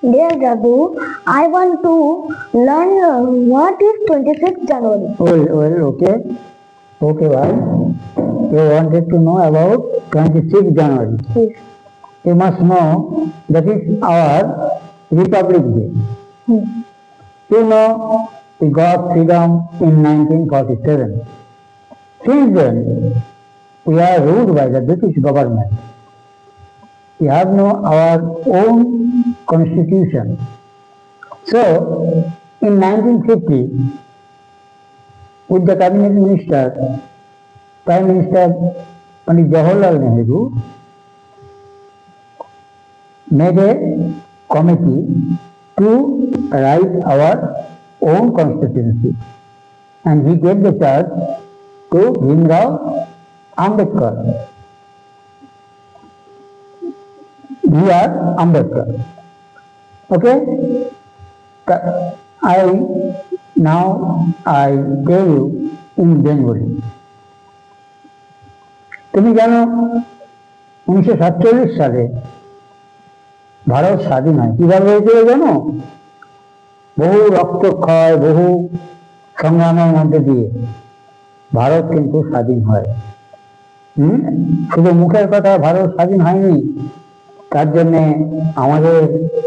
Dear Raghu, I want to learn what is 26th January. Well, okay. Okay, why? You wanted to know about 26th January. Yes. You must know that is our Republic Day. You know, we got freedom in 1947. Since then, we are ruled by the British government. We have no our own constitution. So, in 1950, with the cabinet minister, Prime Minister Pandit Jawaharlal Nehru made a committee to write our own constituency, and he gave the charge to Bhimrao Ambedkar. B.R. Ambedkar. Okay? I tell you in Bengali. তুমি জানো 1947 সালে ভারত স্বাধীন হয়। কিভাবে হয়েছিল জানো? বহু রক্তক্ষয়, বহু সংগ্রামের মধ্যে দিয়ে ভারত কিন্তু স্বাধীন হয়। শুধু মুখের কথা ভারত স্বাধীন হয়নি, তার জন্য আমাদের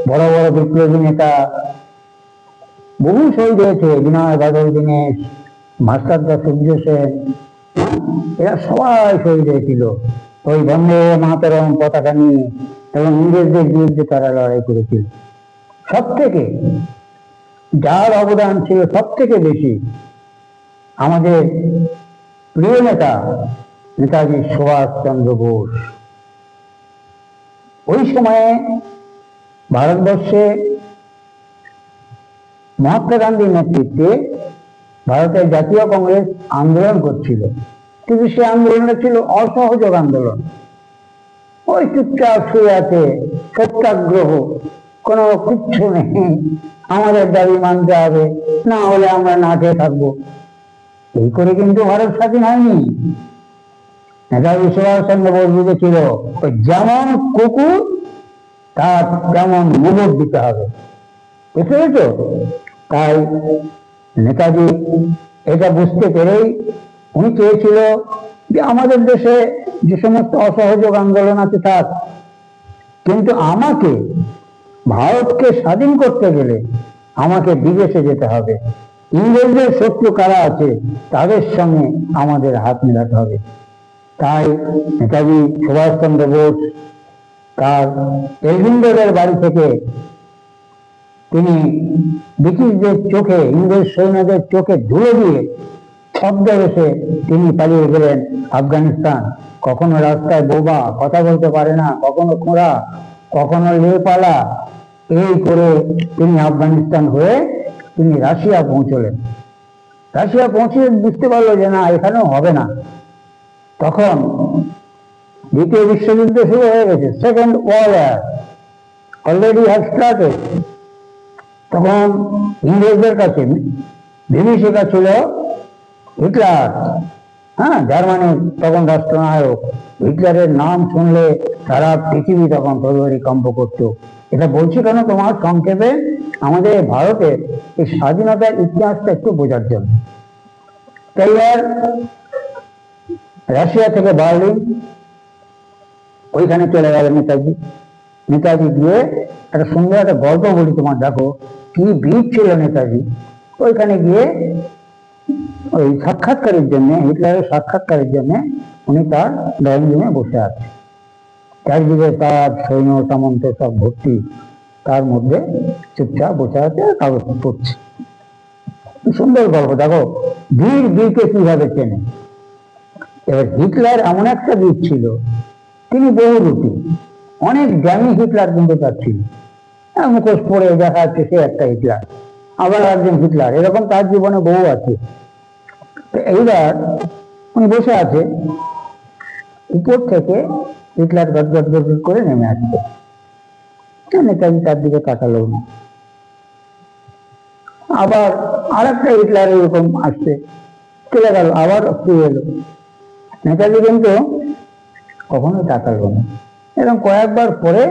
বড় বড় বিপ্লবী নেতা বহু শহীদ হয়েছে। বিনয় বাদল দীনেশ, মাস্টারদা সূর্য সেন, এরা সবাই শহীদ হয়েছিল ওই বন্দে মাতরম পতাকা নিয়ে, এবং ইংরেজদের বিরুদ্ধে তারা লড়াই করেছিল। সব থেকে যার অবদান ছিল সব থেকে বেশি আমাদের প্রিয় নেতা নেতাজি সুভাষ চন্দ্র বোস। ওই সময়ে ভারতবর্ষে মহাত্মা গান্ধীর নেতৃত্বে ভারতের জাতীয় কংগ্রেস আন্দোলন করছিল, কিন্তু সে আন্দোলনটা ছিল অসহযোগ আন্দোলন। ওই চুপচাপ শুয়ে আছে, সত্যাগ্রহ, কোনো কিচ্ছু নেই, আমাদের দাবি মানতে হবে, না হলে আমরা না খেয়ে থাকবো। এই করে কিন্তু ভারত স্বাধীন হয়নি। নেতাজি সুভাষ চন্দ্র বোস বুঝেছিল ওই যেমন কুকুর তার তেমন মুগুর দিতে হবে, বুঝতে পেরেছ? তাই নেতাজি এটা বুঝতে পেরেই উনি চেয়েছিল যে আমাদের দেশে যে সমস্ত অসহযোগ আন্দোলন আছে থাক, কিন্তু আমাকে ভারতকে স্বাধীন করতে গেলে আমাকে বিদেশে যেতে হবে। ইংরেজদের শত্রু কারা আছে তাদের সঙ্গে আমাদের হাত মেলাতে হবে। তাই নেতাজি সুভাষচন্দ্র বোস তার এলভিনগরের বাড়ি থেকে তিনি ব্রিটিশদের চোখে, ইংরেজ সৈন্যদের চোখে ধুলো দিয়ে ছদ্মবেশে তিনি পালিয়ে গেলেন আফগানিস্তান। কখনো রাস্তায় বোবা, কথা বলতে পারে না, কখনো খোঁড়া, কখনো লেপালা, এই করে তিনি আফগানিস্তান হয়ে তিনি রাশিয়া পৌঁছলেন। রাশিয়া পৌঁছে বুঝতে পারলো যে না, এখানেও হবে না। তখন দ্বিতীয় বিশ্বযুদ্ধ শুরু হয়ে গেছে, second world war already have started. তখন ইংরেজদের কাছে বিভীষিকা ছিল হিটলার, জার্মানির তখন রাষ্ট্রনায়ক। হিটলারের নাম শুনলে সারা পৃথিবী তখন তরবারি কম্প করত। এটা বলছি কেন তোমার সংক্ষেপে আমাদের ভারতের এই স্বাধীনতার ইতিহাসটা একটু বোঝার জন্য। তাইয়ার রাশিয়া থেকে বার্লিন, ওইখানে চলে গেল নেতাজি। নেতাজি গিয়ে একটা সুন্দর একটা গল্প বলি তোমার, দেখো কি বীর ছিল নেতাজি। ওইখানে গিয়ে ওই সাক্ষাৎকারের জন্য, হিটলারের সাক্ষাৎকারের জন্য উনি তার ড্রয়িং রুমে বসে আছে। চারদিকে তার সৈন্য সামন্ত সব ভর্তি, তার মধ্যে চুপচাপ বসে আছে, কাগজ পড়ছে। সুন্দর গল্প, দেখো বীর বীরকে কিভাবে চেনে। এবার হিটলার এমন একটা বীর ছিল, তিনি বহুরূপী, অনেক জ্ঞানী হিটলার কিন্তু তার ছিল। মুখোশ পরে দেখা যাচ্ছে সে একটা হিটলার, আবার একজন হিটলার, এরকম তার জীবনে বহু আছে। এইবার উনি বসে আছে, উপর থেকে হিটলার গদগদ গদগদ করে নেমে আসছে। নেতাজি তার দিকে তাকালো না। আবার আর একটা হিটলার এরকম আসছে, চলে গেল, আবার ফিরে এলো। নেতাজি কিন্তু কখনো তাকালো না। এরকম কয়েকবার পরে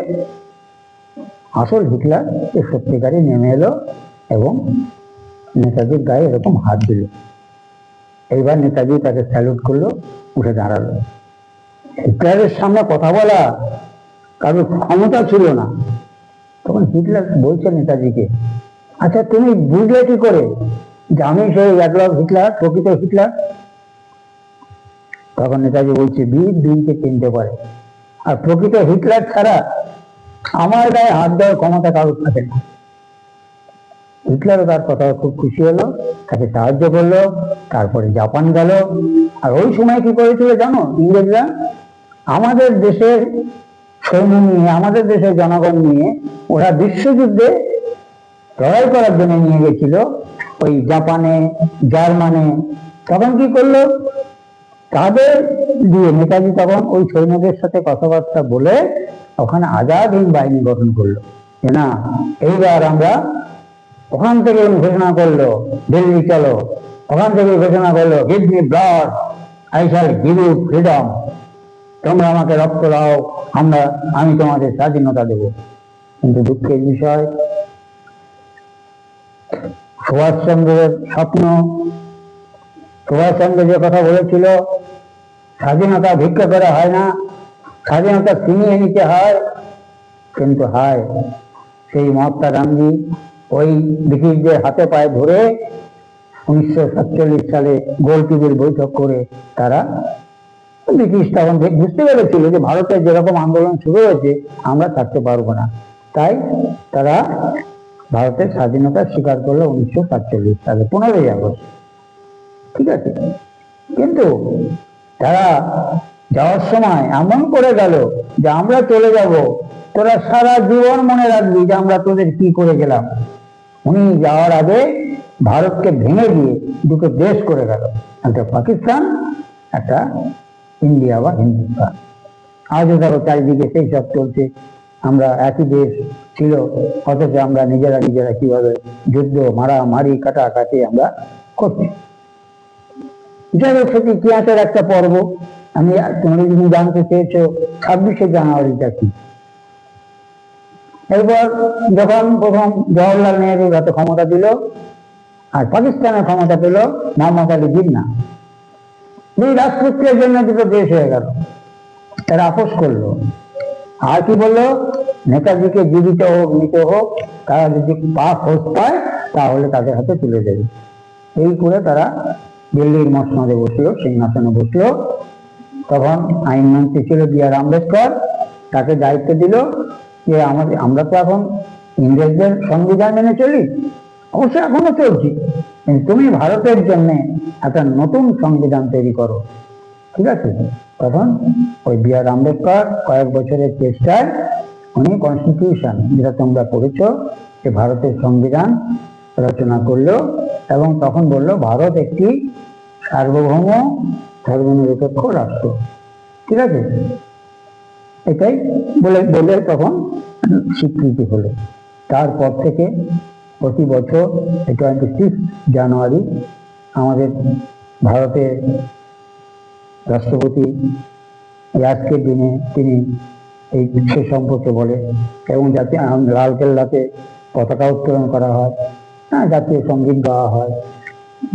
আসল হিটলার এ সত্যিকারই নেমে এলো এবং নেতাজির গায়ে এরকম হাত দিল। এইবার নেতাজি তাকে স্যালুট করলো, উঠে দাঁড়ালো। হিটলারের সামনে কথা বলা কারোর ক্ষমতা ছিল না। তখন হিটলার বলছে নেতাজিকে, আচ্ছা তুমি বুঝলে কি করে যে আমি সেই অ্যাডলফ হিটলার, প্রকৃত হিটলার? তখন নেতাজি বলছে, বীর বীরকে চিনতে পারে, আর প্রকৃত হিটলার ছাড়া আমার গায়ে হাত দেওয়ার ক্ষমতা কারোর থাকে না। হিটলারও তার কথা খুব খুশি হলো, তাকে সাহায্য করলো। তারপরে জাপান গেল। আর ওই সময় কি করেছিল জানো ইংরেজরা? আমাদের দেশের সৈন্য নিয়ে, আমাদের দেশের জনগণ নিয়ে ওরা বিশ্বযুদ্ধে লড়াই করার জন্য নিয়ে গেছিল ওই জাপানে, জার্মানে। তখন কি করলো? তাদের দিয়ে নেতাজি তখন ওই সৈন্যদের সাথে কথাবার্তা বলে ওখানে আজাদ হিন্দ বাহিনী গঠন করলো। যে না, এইবার আমরা ওখান থেকে ঘোষণা করলো দিল্লি চলো, ওখান থেকে ঘোষণা করলো give me blood, I shall give you freedom, তোমরা আমাকে রক্ত দাও, আমি তোমাদের স্বাধীনতা দেব। কিন্তু দুঃখের বিষয়, সুভাষচন্দ্রের স্বপ্ন, সুভাষচন্দ্র যে কথা বলেছিল স্বাধীনতা ভিক্ষা করা হয় না, স্বাধীনতা ছিনিয়ে নিতে হয়, কিন্তু হায় সেই মহাত্মা গান্ধী ওই ব্রিটিশদের হাতে পায়ে ধরে 1947 সালে গোল টিভির বৈঠক করে তারা, ব্রিটিশ তখন বুঝতে পেরেছিল যে ভারতের যেরকম আন্দোলন শুরু হয়েছে আমরা থাকতে পারবো না, তাই তারা ভারতের স্বাধীনতা স্বীকার করলো 1947 সালে 15ই আগস্ট। ঠিক আছে, কিন্তু তারা যাওয়ার সময় এমন করে গেল যে আমরা চলে যাব, তোরা সারা জীবন মনে রাখবি যে আমরা তোদের কি করে গেলাম। উনি যাওয়ার আগে ভারতকে ভেঙে দিয়ে দুটো দেশ করে গেল, একটা পাকিস্তান, একটা ইন্ডিয়া বা হিন্দুস্তান। আজও ধরো চারিদিকে সেই সব চলছে, আমরা একই দেশ ছিল অথচ আমরা নিজেরা নিজেরা কিভাবে যুদ্ধ, মারামারি, কাটাকাটি আমরা করছি। যাই হোক, সেটি ইতিহাসের একটা পর্ব। তোমরা যদি জানতে চেয়েছো 26শে জানুয়ারিটা কি, এরপর যখন প্রথম জওয়াহরলাল নেহরু হাতে ক্ষমতা দিল আর পাকিস্তানের ক্ষমতা পেল মোহাম্মদ আলী জিন্না, দুই রাজপুত্রের জন্য দুটো দেশ হয়ে গেল। তারা আপোষ করলো আর কি বললো, নেতাজিকে জীবিত হোক মৃত হোক তারা যদি খোঁজ পায় তাহলে তাদের হাতে তুলে দেবে। এই করে তারা দিল্লির মসনদে বসলো, সিংহাসনে বসলো। তখন আইনমন্ত্রী ছিল বি.আর. আম্বেদকর, তাকে দায়িত্ব দিল যে আমরা তো এখন ইংরেজদের সংবিধান মেনে চলি, অবশ্য এখনো চলছি, কিন্তু তুমি ভারতের জন্য একটা নতুন সংবিধান তৈরি করো। ঠিক আছে, তখন ওই বি.আর. আম্বেদকর কয়েক বছরের চেষ্টায় উনি কনস্টিটিউশন, যেটা তোমরা পড়েছো, যে ভারতের সংবিধান রচনা করলো এবং তখন বললো ভারত একটি সার্বভৌম ধর্মনিরপেক্ষ রাষ্ট্র। ঠিক আছে, এটাই বলে তখন স্বীকৃতি হলো। তারপর থেকে প্রতি বছর 26 জানুয়ারি আমাদের ভারতের রাষ্ট্রপতি আজকের দিনে তিনি এই সে সম্পর্কে বলে, এবং যাতে লালকেল্লাতে পতাকা উত্তোলন করা হয়, জাতীয় সঙ্গীত গাওয়া হয়।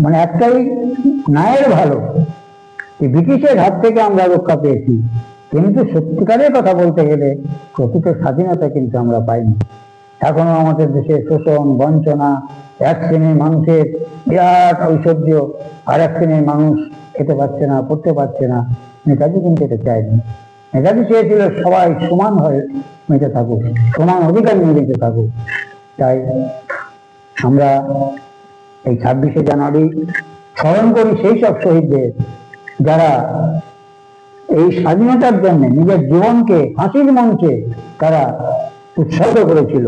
মানে একটাই ন্যায়ের ভালো, ব্রিটিশের হাত থেকে আমরা রক্ষা পেয়েছি, কিন্তু সত্যিকারের কথা বলতে গেলে প্রকৃত স্বাধীনতা কিন্তু আমরা পাইনি। এখনো আমাদের দেশে শোষণ, বঞ্চনা, এক শ্রেণীর মানুষের বিরাট ঐশ্বর্য, আর এক শ্রেণীর মানুষ খেতে পারছে না, পড়তে পারছে না। নেতাজি কিন্তু এটা চায়নি। নেতাজি চেয়েছিল সবাই সমান হয়ে বেঁচে থাকুক, সমান অধিকার নিয়ে বেঁচে থাকুক। তাই আমরা এই 26শে জানুয়ারি স্মরণ করি সেই সব শহীদদের যারা এই স্বাধীনতার জন্য নিজের জীবনকে ফাঁসির মঞ্চে তারা উৎসর্গ করেছিল।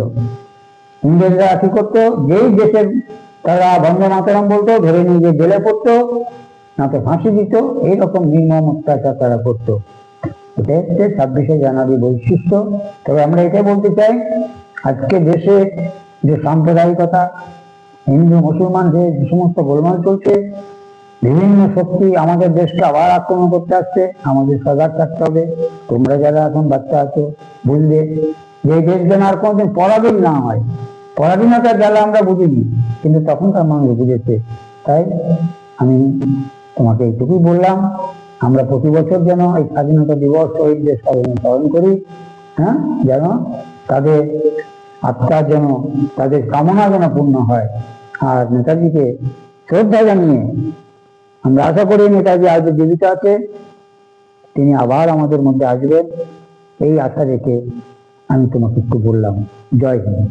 ইংরেজরা কি করতো, যেই দেশের তারা বন্দে মাতরম বলতো ধরে নিয়ে জেলে পড়তো, না তো ফাঁসি দিত, এইরকম নির্মম অত্যাচার তারা করতো। এটা হচ্ছে 26শে জানুয়ারি বৈশিষ্ট্য। তবে আমরা এটাই বলতে চাই, আজকে দেশে যে সাম্প্রদায়িকতা, হিন্দু মুসলমান যে সমস্ত গোলমাল চলছে, বিভিন্ন শক্তি আমাদের দেশকে আবার আক্রমণ করতে আসছে, আমাদের সজাগ থাকতে হবে। তোমরা যারা এখন বাচ্চা আছো বুঝবে যে দেশ যেন আর কোনোদিন পরাধীন না হয়। পরাধীনতার জ্বালা আমরা বুঝিনি, কিন্তু তখনকার মানুষ বুঝেছে। তাই আমি তোমাকে এইটুকুই বললাম, আমরা প্রতি বছর যেন এই স্বাধীনতা দিবস শহীদদের স্মরণ করি, হ্যাঁ, যেন তাদের আত্মা যেন, তাদের কামনা যেন পূর্ণ হয়। আর নেতাজিকে শ্রদ্ধা জানিয়ে আমরা আশা করি নেতাজি আজ জীবিত আছে, তিনি আবার আমাদের মধ্যে আসবেন, এই আশা রেখে আমি তোমাকে একটু বললাম। জয় হিন্দ।